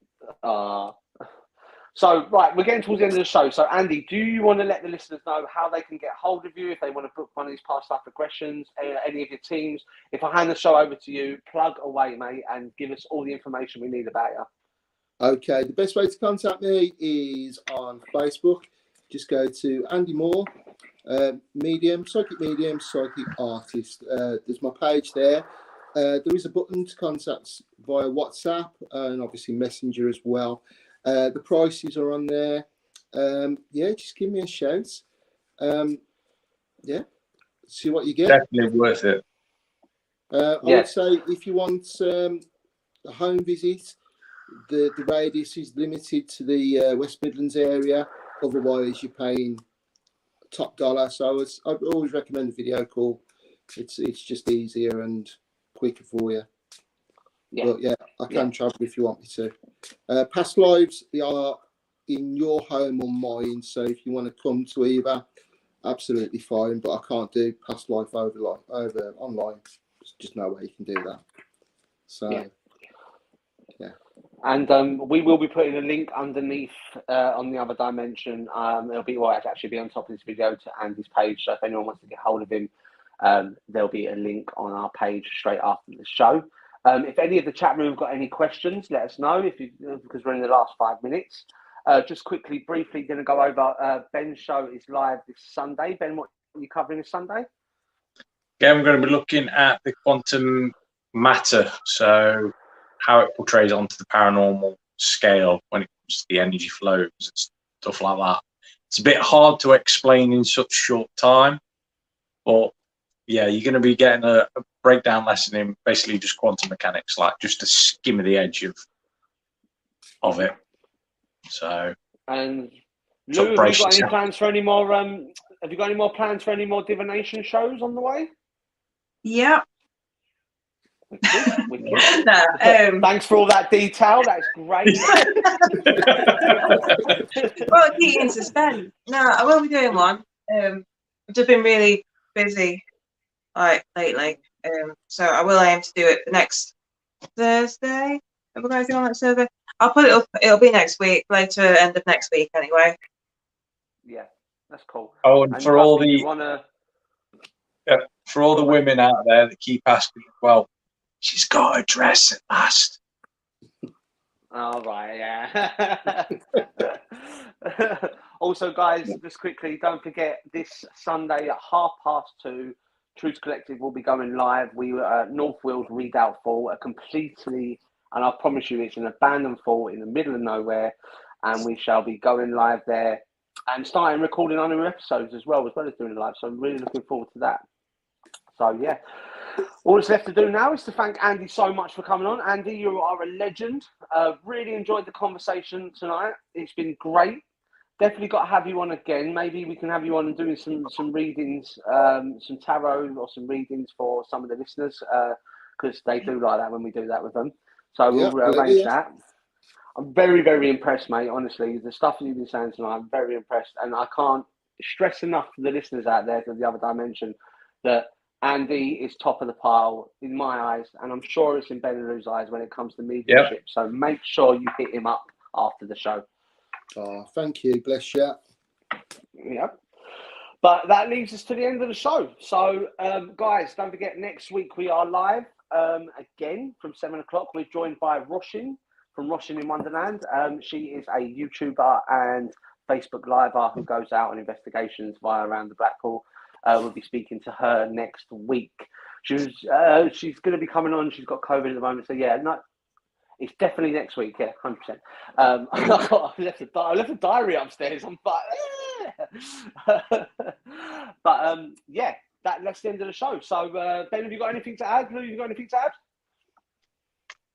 So, right, we're getting towards the end of the show. So, Andy, do you want to let the listeners know how they can get hold of you if they want to book one of these past life regressions, any of your teams? If I hand the show over to you, plug away, mate, and give us all the information we need about you. Okay, the best way to contact me is on Facebook. Just go to Andy Moore, psychic medium, psychic artist. There's my page there. There is a button to contact via WhatsApp and obviously Messenger as well. The prices are on there. Just give me a shout. See what you get. Definitely worth it. I would say if you want a home visit, the radius is limited to the West Midlands area. Otherwise, you're paying top dollar. So I'd always recommend a video call. It's just easier and quicker for you. Yeah. But I can travel if you want me to. Past lives, they are in your home or mine. So if you want to come to either, absolutely fine. But I can't do past life over online. There's just no way you can do that. So And we will be putting a link underneath on the other dimension. It'll actually be on top of this video to Andy's page. So if anyone wants to get hold of him, there'll be a link on our page straight after the show. If any of the chat room have got any questions, let us know because we're in the last 5 minutes. Just quickly, briefly, going to go over Ben's show is live this Sunday. Ben, what are you covering this Sunday? Again, we're going to be looking at the quantum matter, so how it portrays onto the paranormal scale when it comes to the energy flows and stuff like that. It's a bit hard to explain in such short time, but yeah, you're going to be getting a breakdown lesson in basically just quantum mechanics, like just a skim of the edge of it. So, and Lou, have you got any plans for any more? Have you got any more plans for any more divination shows on the way? Yeah. No, thanks for all that detail. That's great. Well, keep in suspense. No, I will be doing one. I've just been really busy lately. So I will aim to do it the next Thursday. Have we got anything on that server? I'll put it up. It'll be next week, later end of next week anyway. Yeah, that's cool. Oh, and for all the for all the women out there that keep asking, well, she's got a dress at last. All right, yeah. Also, guys, just quickly, don't forget this Sunday at 2:30, Truth Collective will be going live. We were at North Wales Redoubt Fall, a completely, and I promise you, it's an abandoned fall in the middle of nowhere, and we shall be going live there and starting recording on new episodes as well as doing live. So I'm really looking forward to that. So yeah, all that's left to do now is to thank Andy so much for coming on. Andy, you are a legend. Really enjoyed the conversation tonight. It's been great. Definitely got to have you on again. Maybe we can have you on and doing some readings, some tarot or some readings for some of the listeners because they do like that when we do that with them. So we'll arrange that. I'm very, very impressed, mate. Honestly, the stuff that you've been saying tonight, I'm very impressed. And I can't stress enough to the listeners out there to the other dimension that Andy is top of the pile in my eyes, and I'm sure it's in Ben and Lou's eyes when it comes to mediumship. Yep. So make sure you hit him up after the show. Oh, thank you. Bless you. Yep. But that leads us to the end of the show. So, guys, don't forget, next week we are live again from 7 o'clock. We're joined by Roshin from Roshin in Wonderland. She is a YouTuber and Facebook Liver who goes out on investigations via Around the Blackpool. We'll be speaking to her next week. She's going to be coming on. She's got COVID at the moment, so yeah, no, it's definitely next week. Yeah, 100%. I left a diary upstairs. I'm like, but yeah, that's the end of the show. So Ben, have you got anything to add? Lou, have you got anything to add?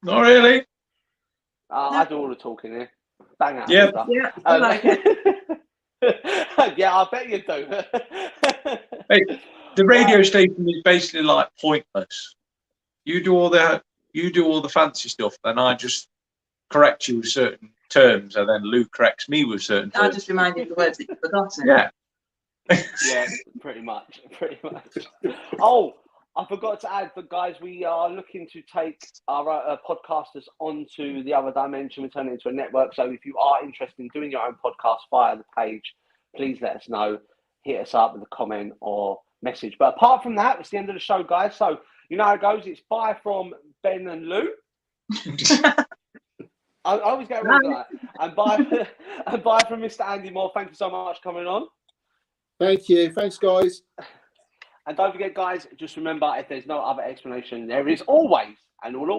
Not really. No. I do all the talking here. Bang out. Yeah, I like it. Yeah, I bet you do. Hey, the radio station is basically like pointless. You do all the fancy stuff, then I just correct you with certain terms, and then Lou corrects me with certain terms. I just remind you of the words that you've forgotten. Yeah. Yeah, pretty much. Oh, I forgot to add, but guys, we are looking to take our podcasters onto the other dimension. We're turning it into a network. So if you are interested in doing your own podcast via the page, please let us know. Hit us up with a comment or message. But apart from that, it's the end of the show, guys. So you know how it goes. It's bye from Ben and Lou. I always get it wrong. And bye from Mr. Andy Moore. Thank you so much for coming on. Thank you. Thanks, guys. And don't forget, guys, just remember, if there's no other explanation, there is always and will always